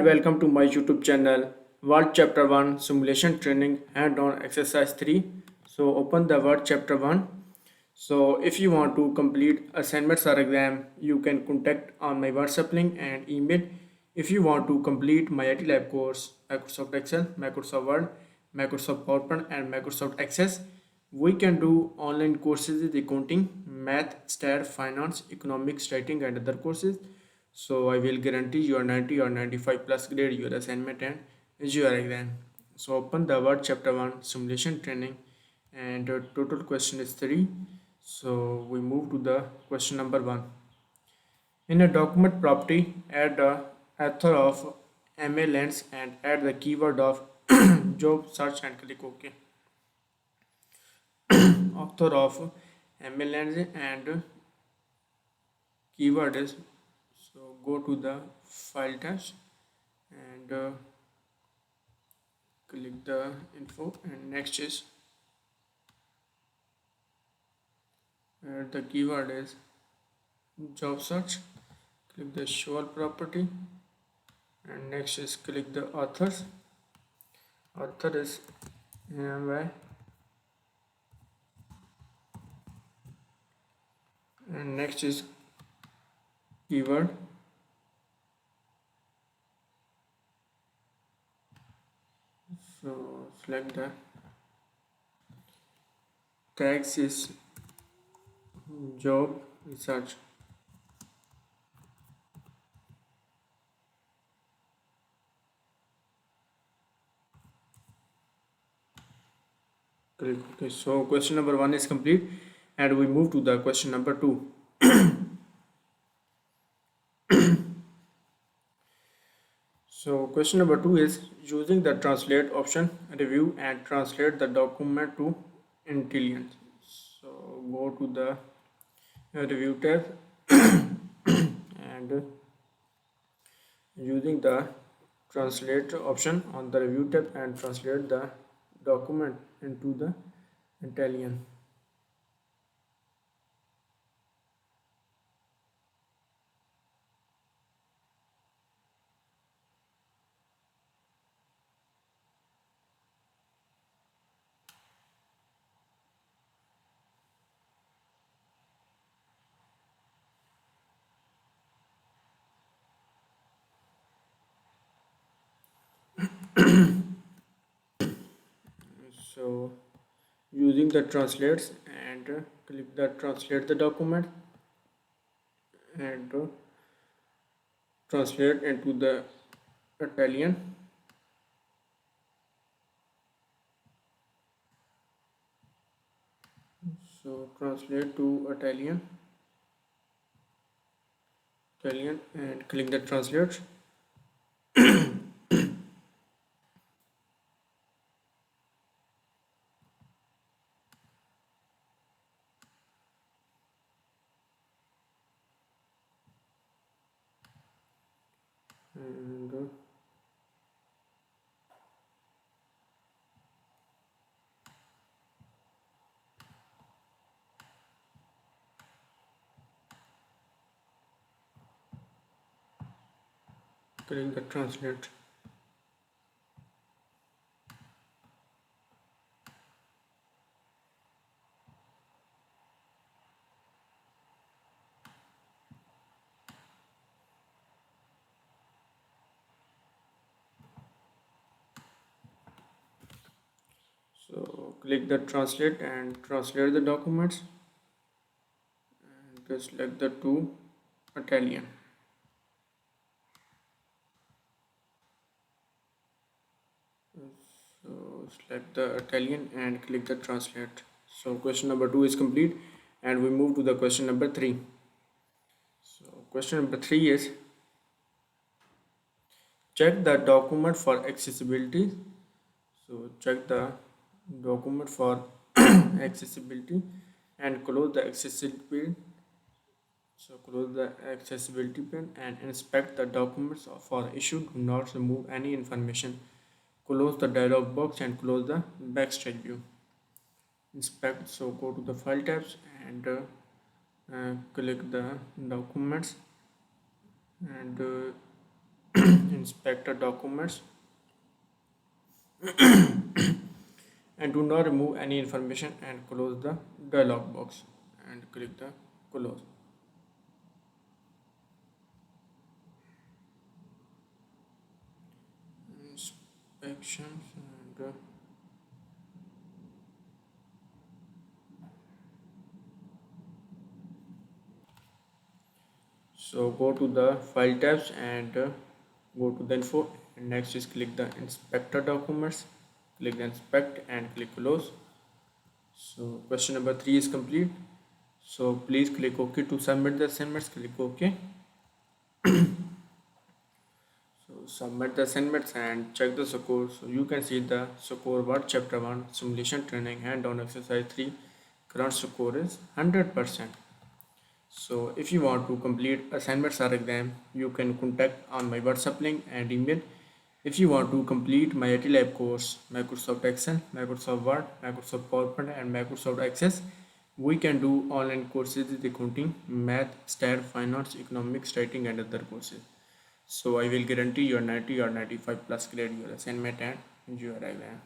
and welcome to my YouTube channel Word Chapter 1 Simulation Training Hand on Exercise 3. So open the Word Chapter 1. So if you want to complete assignments or exam, you can contact on my WhatsApp link and email. If you want to complete my IT Lab course, Microsoft Excel, Microsoft Word, Microsoft PowerPoint and Microsoft Access, we can do online courses with accounting, math, stat, finance, economics, writing and other courses. So I will guarantee your 90 or 95 plus grade your assignment and your exam. So open the Word Chapter 1 Simulation Training and total question is 3. So we move to the question number 1. In a document property, add the author of MA Lens and add the keyword of job search and click OK. Author of MA Lens and keyword is, so go to the file tabs and click the info, and next is the keyword is job search. Click the show all property, and next is click the authors. Author is AMY, and next is keyword. So select the tags is job research. Click OK. So question number 1 is complete, and we move to the question number 2. So question number 2 is using the translate option, review and translate the document to intelligence. So go to the review tab and using the translate option on the review tab and translate the document into the Italian. So using the translates and click the translate the document and translate into the Italian. So translate to Italian and click the translate. And click the translate. So click the translate and translate the documents and just select the to Italian. So select the Italian and click the translate. So question number 2 is complete, and we move to the question number 3. So question number 3 is check the document for accessibility. So check the document for accessibility and close the accessibility. So close the accessibility pane and inspect the documents for issue. Do not remove any information. Close the dialog box and close the backstage view. Inspect, so go to the file tabs and click the documents and inspect the documents and do not remove any information and close the dialog box and click the close. Inspections and so go to the file tabs and go to the info, and next is click the inspector documents, click the inspect and click close. So question number 3 is complete, so please click OK to submit the assignments. Click OK. So submit the assignments and check the score. So you can see the score what chapter 1 simulation training hand-on exercise 3 current score is 100%. So if you want to complete assignments or exam, you can contact on my WhatsApp link and email. If you want to complete my IT Lab course, Microsoft Excel, Microsoft Word, Microsoft PowerPoint and Microsoft Access, we can do online courses with accounting, math, stat, finance, economics, writing and other courses. So I will guarantee your 90 or 95 plus grade your assignment and your exam.